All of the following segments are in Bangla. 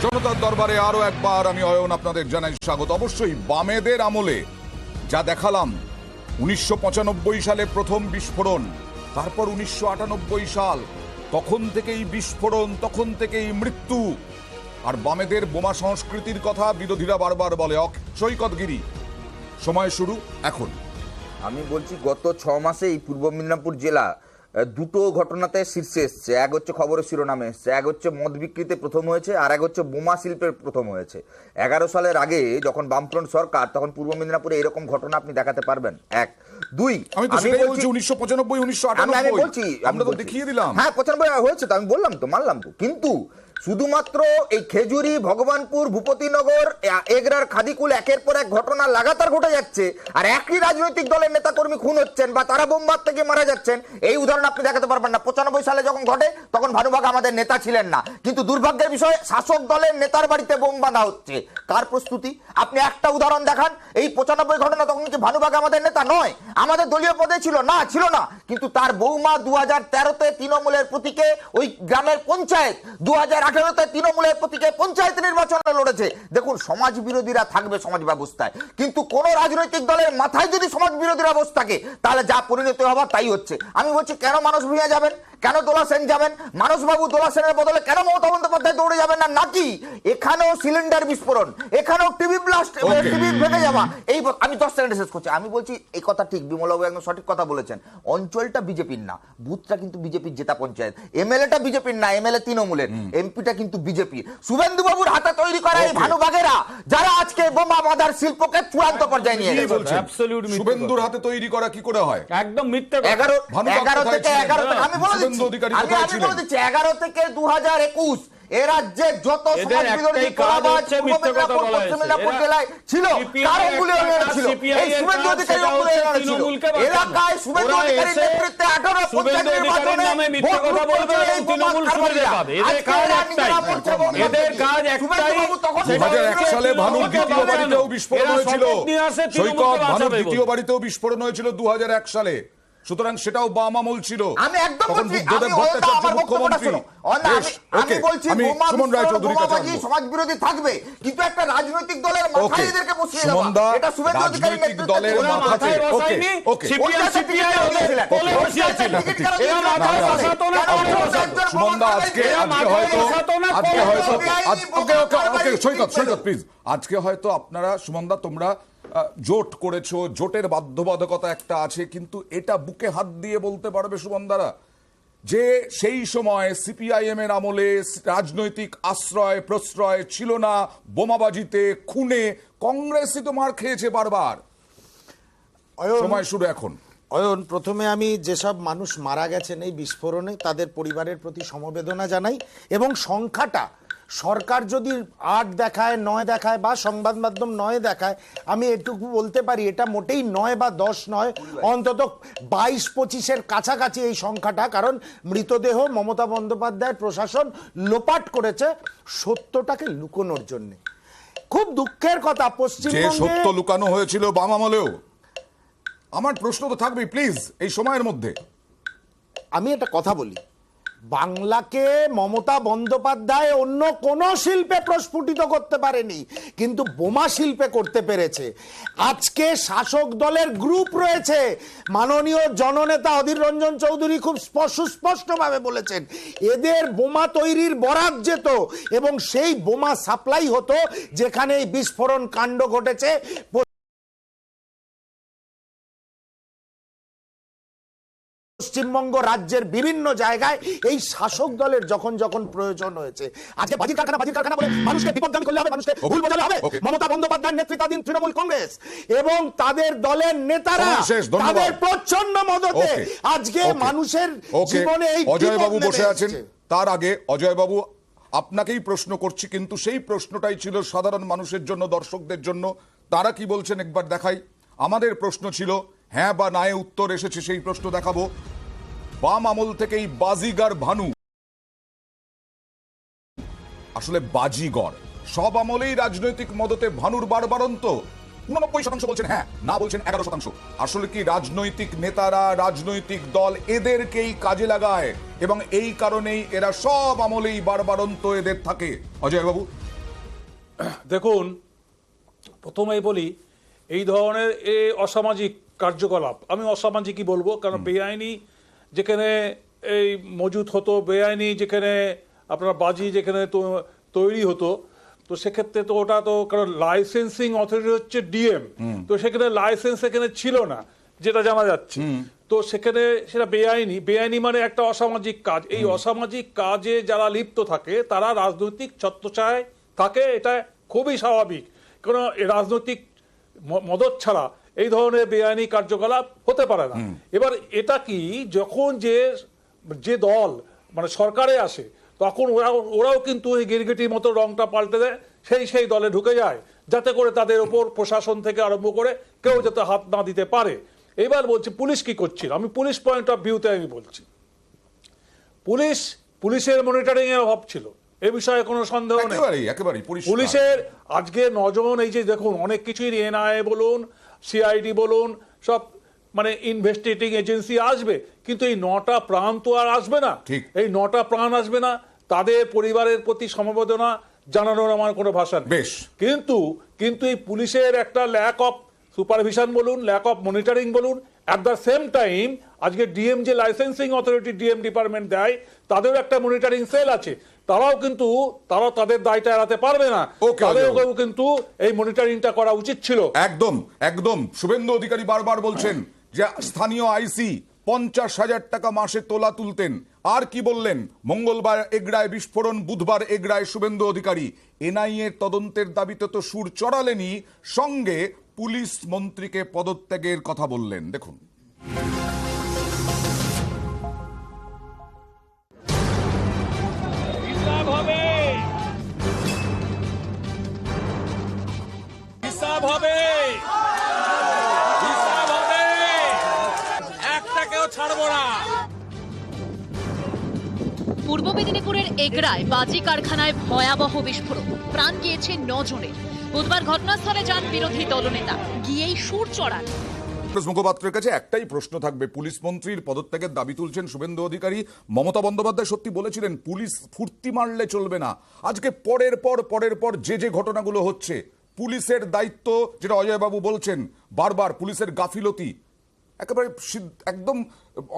জনতার দরবারে আরো একবার আমি অয়ন আপনাদের জানাই স্বাগত। অবশ্যই বামেদের আমলে যা দেখালাম, 1995 সালে প্রথম বিস্ফোরণ, তারপর 1998 সাল, তখন থেকেই বিস্ফোরণ, তখন থেকেই মৃত্যু। আর বামেদের বোমা সংস্কৃতির কথা বিরোধীরা বারবার বলে। সৈকতগিরি, সময় শুরু এখন। আমি বলছি গত 6 মাসে এই পূর্ব মেদিনীপুর জেলা দুটো ঘটনাতে শীর্ষে এসছে। এক হচ্ছে খবরের শিরোনামে এসছে, এক হচ্ছে মদ বিক্রিতে প্রথম হয়েছে, আর এক হচ্ছে বোমা শিল্পের প্রথম হয়েছে। 11 সালের আগে যখন বামফ্রন্ট সরকার, তখন পূর্ব মেদিনীপুরে এরকম ঘটনা আপনি দেখাতে পারবেন? এক। দুই, আমি তো সেটাই বলছি, 1995 1998 বলছি আমরা তো দেখিয়ে দিলাম। হ্যাঁ, 95 হয়েছে তো, আমি বললাম তো, মানলাম তো। কিন্তু শুধুমাত্র এই খেজুরি, ভগবানপুর, ভূপতিনগর, এগরার খাদিকুল একের পর এক ঘটনা লাগাতার ঘটে যাচ্ছে, আর একই রাজনৈতিক দলের নেতাকর্মী খুন হচ্ছেন বা তারা বোমবার থেকে মারা যাচ্ছেন। এই উদাহরণ আপনি দেখাতে পারবেন না। 95 সালে যখন ঘটে তখন ভানুবাগ আমাদের নেতা ছিলেন না, কিন্তু দুর্ভাগ্যের বিষয় শাসক দলের নেতার বাড়িতে বোম বাঁধা হচ্ছে। কার প্রস্তুতি? আপনি একটা উদাহরণ দেখান। এই 95 ঘটনা তখন কি ভানুবাগ আমাদের নেতা নয়, আমাদের দলীয় পদে ছিল না, ছিল না, কিন্তু তার বৌমা 2013-তে তৃণমূলের প্রতীকে ওই গ্রামের পঞ্চায়েত, 2018-তে তৃণমূলের প্রতীকে পঞ্চায়েত নির্বাচনে লড়েছে। দেখুন, সমাজ বিরোধীরা থাকবে সমাজ ব্যবস্থায়, কিন্তু কোন রাজনৈতিক দলের মাথায় যদি সমাজ বিরোধীরা বসে থাকে, তাহলে যা পরিণতি হবার তাই হচ্ছে। আমি বলছি, কেন মানস ভূঁইয়া যাবেন, কেন দোলা সেন যাবেন? মানসবাবু দোলা সেনের বদলে কেন মমতা বন্দ্যোপাধ্যায় দৌড়ে যাবেন না? নাকি এখানেও সিলিন্ডার বিস্ফোরণ, এখানেও টিভি ব্লাস্ট, টিভি ভেঙে যাওয়া? এই আমি 10 সেকেন্ডে শেষ করছি। আমি বলছি এই কথা ঠিক, বিমলবাবু একদম সঠিক কথা বলেছেন। অঞ্চলটা বিজেপির না, বুথটা কিন্তু বিজেপির জেতা পঞ্চায়েত। এমএলএটা বিজেপির না, এমএলএ তৃণমূলের, এমপিটা কিন্তু বিজেপি। শুভেন্দু বাবুর হাতে তৈরি করা এই ভানুবাগেরা, যারা আজকে বোমা বাঁধার শিল্পকে চূড়ান্ত পর্যায়ে নিয়ে গেছে। শুভেন্দুর হাতে তৈরি করা কি করে হয়? একদম মিথ্যা। 11 থেকে 11 আমি বলে দিচ্ছি 11 থেকে 2021 এ রাজ্যে যত সমাজ বিরোধী কলাবাজ পশ্চিম জেলায় ছিল, তার অঙ্গুলি ছিল এই শুভেন্দু অধিকারী অঙ্গুলি ছিল। এলাকায় শুভেন্দু অধিকারীর নেতৃত্বে 18 পঞ্চায়েত নির্বাচনে মিথ্যা কথা বলবে এবং তৃণমূল সুবিধা পাবে। এদের কাজ একটাই, এদের কাজ একটাই। 2001 সালে ভানুর দ্বিতীয় বাড়িতেও বিস্ফোরণ হয়েছিল। সৈকত, ভানুর দ্বিতীয় বাড়িতেও বিস্ফোরণ হয়েছিল 2001 সালে। সুতরাং সেটাও বাম আমল ছিল। আমি একদম বলছি, মুখ্যমন্ত্রী। আমি বলছি সমাজ বিরোধী থাকবে, কিন্তু একটা রাজনৈতিক দলের মাথায় এদেরকে বসিয়ে দেওয়া, এটা শুভেন্দু অধিকারীর নেতৃত্বে মাথায় ওকে সুমনদা, আজকে হয়তো আপনারা, সুমনদা, তোমরা জোট করেছো, জোটের বাধ্যবাধকতা একটা আছে, কিন্তু এটা বুকে হাত দিয়ে বলতে পারবে সুমনদারা যে সেই সময় সিপিআইএম এর আমলে রাজনৈতিক আশ্রয় প্রশ্রয় ছিল না বোমাবাজিতে, খুনে? কংগ্রেসই তো মার খেয়েছে বারবার। সময় শুরু এখন। অয়ন, প্রথমে আমি যেসব মানুষ মারা গেছেন এই বিস্ফোরণে তাদের পরিবারের প্রতি সমবেদনা জানাই, এবং সংখ্যাটা সরকার যদি 8 দেখায়, 9 দেখায়, বা সংবাদ মাধ্যম 9 দেখায়, আমি এটুকু বলতে পারি এটা মোটেই 9 বা 10 নয়, অন্তত 22-25-এর কাছাকাছি এই সংখ্যাটা। কারণ মৃতদেহ মমতা বন্দ্যোপাধ্যায়ের প্রশাসন লোপাট করেছে সত্যটাকে লুকোনোর জন্য। খুব দুঃখের কথা, পশ্চিমবঙ্গে সত্য লুকানো হয়েছিল বাম আমলেও। আমার প্রশ্ন তো থাকবেই, প্লিজ, এই সময়ের মধ্যে আমি একটা কথা বলি, বাংলাকে মমতা বন্দ্যোপাধ্যায় অন্য কোন শিল্পে প্রস্ফুটিত করতে পারেনি, কিন্তু বোমা শিল্পে করতে পেরেছে। আজকে শাসক দলের গ্রুপ রয়েছে, মাননীয় জননেতা অধীর রঞ্জন চৌধুরী খুব সুস্পষ্টভাবে বলেছেন, এদের বোমা তৈরির বরাত যেত এবং সেই বোমা সাপ্লাই হতো যেখানে এই বিস্ফোরণ কাণ্ড ঘটেছে। পশ্চিমবঙ্গ রাজ্যের বিভিন্ন জায়গায় এই শাসক দলের যখন যখন প্রয়োজন হয়েছে, আজকে বাজির কারখানা বলে মানুষকে বিপদগামী করলে হবে, মানুষকে ভুল বোঝালে হবে। মমতা বন্দ্যোপাধ্যায়ের নেতৃত্বাধীন তৃণমূল কংগ্রেস এবং তাদের দলের নেতারা তাদের প্রচ্ছন্ন মদতে আজকে মানুষের জীবনে এই অজয় বাবু বসে আছেন। তার আগে অজয় বাবু, আপনাকেই প্রশ্ন করছি, কিন্তু সেই প্রশ্নটাই ছিল সাধারণ মানুষের জন্য, দর্শকদের জন্য। তারা কি বলছেন একবার দেখাই। আমাদের প্রশ্ন ছিল হ্যাঁ বা নায়ে উত্তর এসেছে, সেই প্রশ্ন দেখাবো। বাম আমল থেকেই বাজিগার ভানু, আসলে বাজিগর সব আমলেই রাজনৈতিক মদতে ভানুর বারবারন্ত। 89% বলছেন হ্যাঁ, না বলছেন 11%। আসলে কি রাজনৈতিক নেতারা, রাজনৈতিক দল এদেরকেই কাজে লাগায় এবং এই কারণেই এরা সব আমলেই বারবারন্ত এদের থাকে? অজয় বাবু। দেখুন, প্রথমেই বলি, এই ধরনের অসামাজিক কার্যকলাপ আমি অসামাজিকই বলবো, কারণ বেআইনি যেখানে এই মজুত হতো, বেআইনি যেখানে আপনার বাজি যেখানে তৈরি হতো, তো সেক্ষেত্রে তো ওটা তো, কারণ লাইসেন্সিং অথরিটি হচ্ছে ডিএম, তো সেখানে লাইসেন্স এখানে ছিল না যেটা জানা যাচ্ছে। তো সেখানে সেটা বেআইনি মানে একটা অসামাজিক কাজ। এই অসামাজিক কাজে যারা লিপ্ত থাকে তারা রাজনৈতিক ছত্রছায়ায় থাকে, এটা খুবই স্বাভাবিক, কারণ রাজনৈতিক মদত ছাড়া এই ধরনের বেআইনি কার্যকলাপ হতে পারে না। এবার এটা কি, যখন যে দল মানে সরকারে আসে তখন ওরাও কিন্তু এই গিরগিটির মতো রংটা পাল্টে দেয়, সেই দলে ঢুকে যায়, যাতে করে তাদের ওপর প্রশাসন থেকে আরম্ভ করে কেউ যাতে হাত না দিতে পারে। এবার বলছি পুলিশ কি করছিল, আমি পুলিশ পয়েন্ট অফ ভিউতে আমি বলছি, পুলিশের মনিটরিং এর অভাব ছিল, এ বিষয়ে কোনো সন্দেহ নেই। পুলিশের আজকে 9 জন, এই যে দেখুন অনেক কিছুই এনআইএ বলুন, সিআইডি বলুন, সব মানে ইনভেস্টিগেটিং এজেন্সি আসবে, কিন্তু এই 9টা প্রাণ তো আর আসবে না। এই 9টা প্রাণ আসবে না, তাদের পরিবারের প্রতি সমবেদনা জানানোর আমার কোনো ভাষা নেই। কিন্তু এই পুলিশের একটা ল্যাক অফ সুপারভিশন বলুন, ল্যাক অফ মনিটরিং বলুন, অ্যাট দ্য সেম টাইম আজকে ডিএম যে লাইসেন্সিং অথরিটি ডিএম ডিপার্টমেন্ট দেয়, তাদেরও একটা মনিটরিং সেল আছে, তারাও তাদের দায়টা এড়াতে পারবে না, তাদেরও কিন্তু এই মনিটরিংটা করা উচিত ছিল। একদম শুভেন্দু অধিকারী বারবার বলছেন যে স্থানীয় আইসি 50,000 টাকা মাসে তোলা তুলতেন। আর কি বললেন? মঙ্গলবার এগরায় বিস্ফোরণ, বুধবার এগরায় শুভেন্দু অধিকারী। এনআইএ তদন্তের দাবিতে তো সুর চড়ালেনি, সঙ্গে পুলিশ মন্ত্রীকে পদত্যাগের কথা বললেন। দেখুন, পূর্ব মেদিনীপুরের এগরায় বাজি কারখানায় ভয়াবহ বিস্ফোরণ, প্রাণ গিয়েছে 9 জনের। বুধবার ঘটনাস্থলে যান বিরোধী দলনেতা, গিয়েই সুর চড়ান। মুখপাত্রের কাছে একটাই প্রশ্ন থাকবে, পুলিশ মন্ত্রীর পদত্যাগের দাবি তুলছেন শুভেন্দু অধিকারী। মমতা বন্দ্যোপাধ্যায় সত্যি বলেছিলেন পুলিশ ফুর্তি মারলে চলবে না। আজকে পরের পর যে ঘটনাগুলো হচ্ছে, পুলিশের দায়িত্ব, যেটা অজয়বাবু বলছেন বারবার, পুলিশের গাফিলতি একেবারে একদম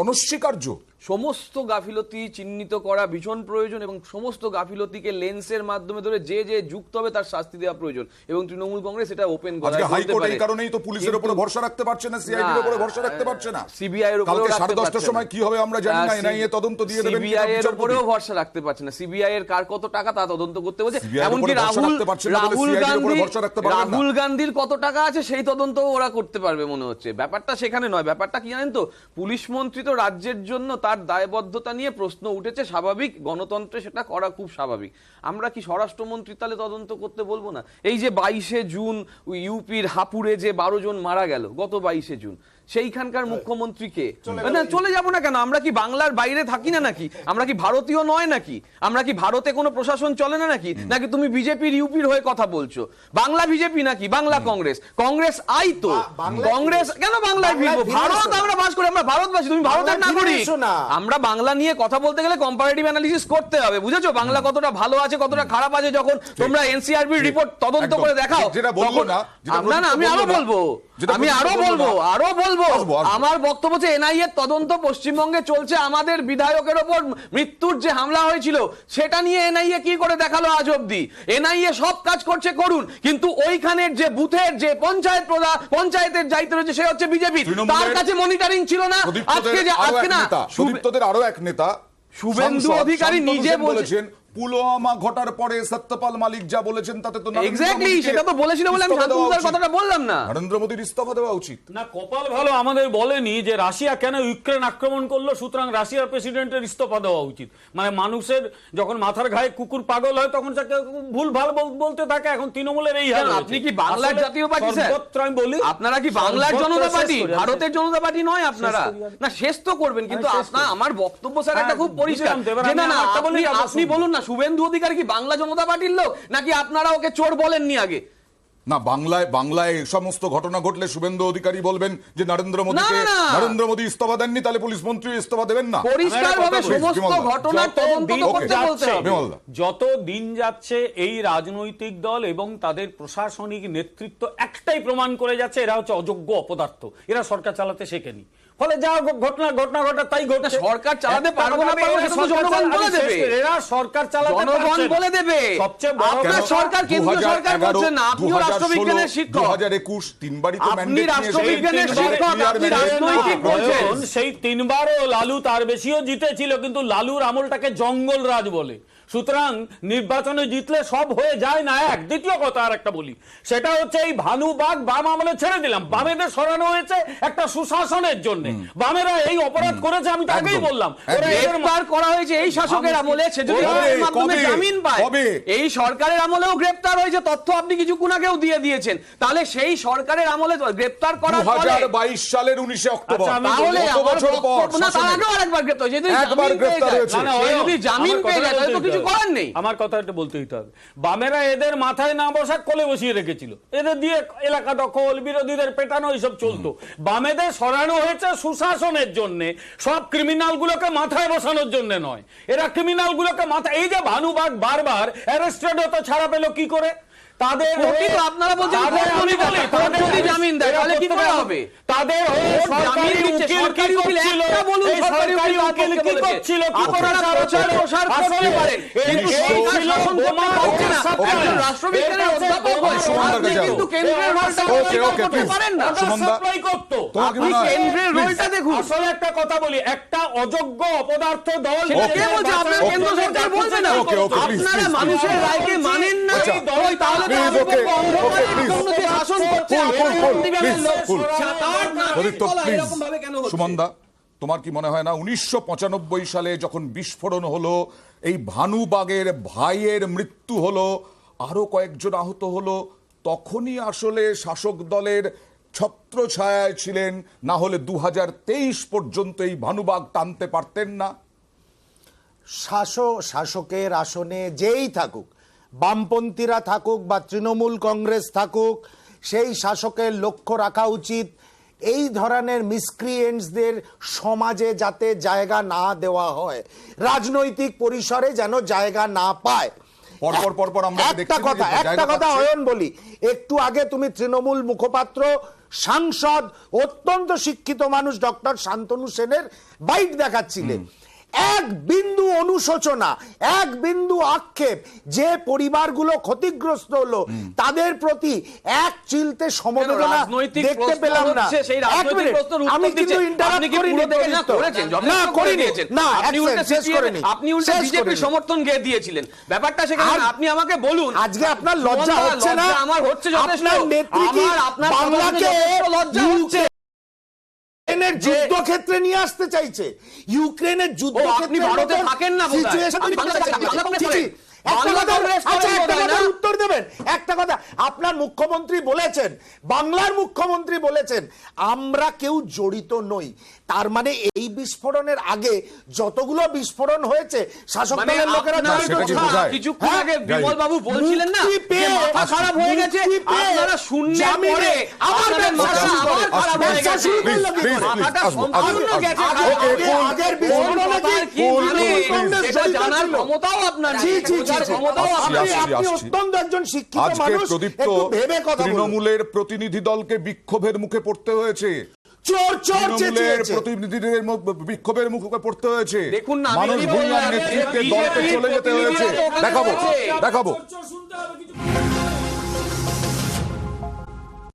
অনস্বীকার্য। সমস্ত গাফিলতি চিহ্নিত করা ভীষণ প্রয়োজন, এবং সমস্ত গাফিলতিকে লেন্সের মাধ্যমে ধরে যে যুক্ত হবে তার শাস্তি দেওয়া প্রয়োজন, এবং তৃণমূল কংগ্রেস এটা ওপেন করে। হাইকোর্ট এই কারণেই তো পুলিশের উপরে ভরসা রাখতে পারছে না, সিআইডির উপরে ভরসা রাখতে পারছে না, সিবিআই এর উপরে 10:30টার সময় কি হবে আমরা জানি না, এনআইএ তদন্ত দিয়ে দেবেন, সিবিআই এর উপরেও ভরসা রাখতে পারছে না, সিবিআই এর কার কত টাকা তা তদন্ত করতে বলছে, এমনকি রাহুল গান্ধীর কত টাকা আছে সেই তদন্ত ওরা করতে পারবে মনে হচ্ছে। ব্যাপারটা সেখানে নয়, ব্যাপারটা কি জানেন তো, পুলিশ মন্ত্রী তো রাজ্যের জন্য তার দায়বদ্ধতা নিয়ে প্রশ্ন উঠেছে, স্বাভাবিক, গণতন্ত্রে সেটা করা খুব স্বাভাবিক। আমরা কি স্বরাষ্ট্রমন্ত্রী তাহলে তদন্ত করতে বলবো না? এই যে 22শে জুন ইউপির হাপুরে যে 12 জন মারা গেল, গত 22শে জুন, সেইখানকার মুখ্যমন্ত্রীকে না চলে যাব না কেন? আমরা কি বাংলার বাইরে থাকি না নাকি? আমরা কি ভারতীয় নয় নাকি? আমরা কি ভারতে কোনো প্রশাসন চলে না নাকি? নাকি তুমি বিজেপির ইউপির হয়ে কথা বলছো? বাংলা বিজেপি নাকি বাংলা কংগ্রেস আই তো কংগ্রেস কেন বাংলায় ফিরবো? ভারত আমরা বাস করি, আমরা ভারতবাসী, তুমি ভারতের নাগরিক। আমরা বাংলা নিয়ে কথা বলতে গেলে কম্পারেটিভ অ্যানালিসিস করতে হবে, বুঝেছো? বাংলা কতটা ভালো আছে কতটা খারাপ আছে, যখন তোমরা এনসিআরবির রিপোর্ট তদন্ত করে দেখাও। না আমি আরো বলবো আমার বক্তব্য হচ্ছে এনআইএ তদন্ত পশ্চিমবঙ্গে চলছে, আমাদের বিধায়কের ওপর মৃত্যুর যে হামলা হয়েছিল সেটা নিয়ে এনআইএ কি করে দেখালো আজ অব্দি? এনআইএ সব কাজ করছে করুন, কিন্তু ওইখানের যে বুথের যে পঞ্চায়েতের দায়িত্ব রয়েছে সে হচ্ছে বিজেপি, তার কাছে মনিটরিং ছিল না। আজকে না সুদীপ্তদের আরো এক নেতা শুভেন্দু অধিকারী নিজে বলেছেন পুলওয়ামা ঘটার পরে সত্যপাল মালিক যা বলেছেন তাতে তো এক্স্যাক্টলি সেটা তো বলেছিল বলে আমি শান্তনুদার কথাটা বললাম না। নরেন্দ্র মোদীর ইস্তফা দেওয়া উচিত না। কপাল ভালো আমাদের বলেনি যে রাশিয়া কেন ইউক্রেন আক্রমণ করলো, সুতরাং রাশিয়ার প্রেসিডেন্টের ইস্তফা দেওয়া উচিত। মানে মানুষের যখন মাথার ঘায়ে কুকুর পাগল হয় তখন তাকে ভুল ভাল বলতে থাকে। এখন তৃণমূলের এই হাল। আপনি কি বাংলার জাতীয় পার্টি স্যার? আমি বলি আপনারা কি বাংলার জনতা পার্টি, ভারতের জনতা পার্টি নয় আপনারা? না শেষ তো করবেন, কিন্তু আপনার আমার বক্তব্য স্যার একটা খুব পরিষ্কার, আপনি বলুন না শুভেন্দু অধিকারী কি বাংলা জনতা পার্টির লোক নাকি আপনারা ওকে চোর বলেননি আগে? না, বাংলায় এই সমস্ত ঘটনা ঘটলে শুভেন্দু অধিকারী বলবেন যে নরেন্দ্র মোদী ইস্তফা দেননি, তাহলে পুলিশ মন্ত্রী ইস্তফা দেবেন না। পরিষ্কারভাবে সমস্ত ঘটনার তদন্ত তো করতে বলতে হবে। যত দিন যাচ্ছে এই রাজনৈতিক দল এবং তাদের প্রশাসনিক নেতৃত্ব একটাই প্রমাণ করে যাচ্ছে, এরা হচ্ছে অযোগ্য অপদার্থ, এরা সরকার চালাতে শেখেনি। ফলে যা ঘটনা ঘটা তাই ঘটছে। সরকার চালাতে পারবো না পারবো সেটা তো জনগণ বলে দেবে। এরা সরকার চালাতে জনগণ বলে দেবে। সবচেয়ে বড় আপনার সরকার, কেন্দ্রীয় সরকার করছে না, আপনিও রাষ্ট্রবিজ্ঞানের শিক্ষক, 2021 তিনবারই তো আপনি ম্যান্ডেট রাষ্ট্রবিজ্ঞানের শিক্ষক, আপনি রাজনৈতিক বলছেন। সেই তিনবারও লালু তার বেশিও জিতেছিল, কিন্তু লালুর আমলটাকে জঙ্গল রাজ বলে। সুতরাং নির্বাচনে জিতলে সব হয়ে যায় না। এক দ্বিতীয় কথা আর একটা বলি, সেটা হচ্ছে এই ভানুবাগ বাম আমলে ছেড়ে দিলাম, বামেদের সরানো হয়েছে একটা সুশাসনের জন্য। বামেরা এই অপরাধ করেছে, আমি তো আগেই বললাম। গ্রেফতার করা হয়েছে এই শাসকের আমলে, সে যদি এর মাধ্যমে জামিন পায়। এই সরকারের আমলেও গ্রেফতার হয়েছে, তথ্য আপনি কিছুক্ষণ আগেও দিয়ে দিয়েছেন। তাহলে সেই সরকারের আমলে গ্রেফতার করার ফলে 2022 সালের 19 অক্টোবর, তাহলে কত বছর পর না, তার আগেও আরেকবার গ্রেফতার হয়েছে। যদি জামিন পেয়ে যায় তাহলে তো কিছু করার নেই। আমার কথা একটু বলতে দিতে হবে। বামেরা এদের মাথায় না বসা কোলে বসিয়ে রেখেছিল, এদের দিয়ে এলাকা দখল, বিরোধীদের পেটানো, এইসব চলতো। বামেদের সরানো হয়েছে সুশাসনের জন্য, সব ক্রিমিনাল গুলোকে মাথায় বসানোর জন্য নয়। এরা ক্রিমিনাল গুলোকে মাথায়, এই যে ভানুবাগ বারবার অ্যারেস্টেড হতে ছাড়া পেল কি করে? তাদের আপনারা বলছেন যদি জামিন দেয় তাহলে কি করা হবে? তাদের জামিন দিচ্ছে সরকারি উকিল, একটা বলুন সরকারি উকিল কি করছিল, কি করার প্রচার করতে পারেন, কিন্তু সরকার শাসন করতে পারছে না। একজন রাষ্ট্রবিজ্ঞানের অধ্যাপক আপনি কিন্তু কেন্দ্রের রোলটা করতে পারেন না। সাপ্লাই করতো, আপনি কেন্দ্রের রোলটা দেখুন। আসলে একটা কথা বলি, একটা অযোগ্য অপদার্থ দল কে বলছে? আপনার কেন্দ্র সরকার বলছে না, আপনারা মানুষের রায়কে মানেন না। তাহলে সুমনদা, তোমার কি মনে হয় না 1995 সালে যখন বিস্ফোরণ হলো, এই ভানুবাগের ভাইয়ের মৃত্যু হলো, আরো কয়েকজন আহত হলো, তখনই আসলে শাসক দলের ছত্রছায়ায় ছিলেন? না হলে 2023 পর্যন্ত এই ভানুবাগ টানতে পারতেন না? শাসকের আসনে যেই থাকুক, বামপন্থীরা থাকুক বা তৃণমূল কংগ্রেস থাকুক, সেই শাসকের লক্ষ্য রাখা উচিত এই ধরনের মিসক্রিয়েন্টসদের সমাজে যাতে জায়গা না দেওয়া হয়, রাজনৈতিক পরিসরে যেন জায়গা না পায়। একটা কথা অয়ন বলি, একটু আগে তুমি তৃণমূল মুখপাত্র, সাংসদ, অত্যন্ত শিক্ষিত মানুষ ডক্টর শান্তনু সেনের বাইট দেখাচ্ছিলেন। এক বিন্দু অনুশোচনা, এক বিন্দু আক্ষেপ, যে পরিবারগুলো ক্ষতিগ্রস্ত হলো তাদের প্রতি এক চিলতে সমবেদনা দেখতে পেলাম না। আমি কিন্তু ইন্টারাপ্ট করিনি, আপনি উল্টে বিজেপির সমর্থন গিয়ে দিয়েছিলেন। ব্যাপারটা সেখানে আপনি আমাকে বলুন, আজকে আপনার লজ্জা হচ্ছে না? আমার হচ্ছে যথেষ্ট। আপনার বাংলাকে লজ্জা হচ্ছে, ইউক্রেনের যুদ্ধক্ষেত্রে নিয়ে আসতে চাইছে। ইউক্রেনের আপনি ভারতে থাকেন না, উত্তর দেবেন একটা কথা। আপনার মুখ্যমন্ত্রী বলেছেন, বাংলার মুখ্যমন্ত্রী বলেছেন, আমরা কেউ জড়িত নই। তার মানে এই বিস্ফোরণের আগে যতগুলো বিস্ফোরণ হয়েছে শাসক দলের লোকেরা কিছুক্ষণ আগে বিমল বাবু বলছিলেন না মাথা খারাপ হয়ে গেছে, আপনারা শূন্যের পরে আমাদের মাথা আবার খারাপ হয়ে গেছে, মাথাটা সম্পূর্ণ গেছে। আগের বিস্ফোরণে কি মানে এটা জানার ক্ষমতাও আপনার নেই, ক্ষমতাও আপনার। আপনি অত্যন্ত একজন শিক্ষিত মানুষ, একটু ভেবে কথা বলুন। তৃণমূলের প্রতিনিধি দলকে বিক্ষোভের মুখে পড়তে হয়েছে, প্রতিনিধিদের বিক্ষোভের মুখে পড়তে হয়েছে, মানুষ ভুলবার নেতৃত্বে দলকে চলে যেতে হয়েছে। দেখাবো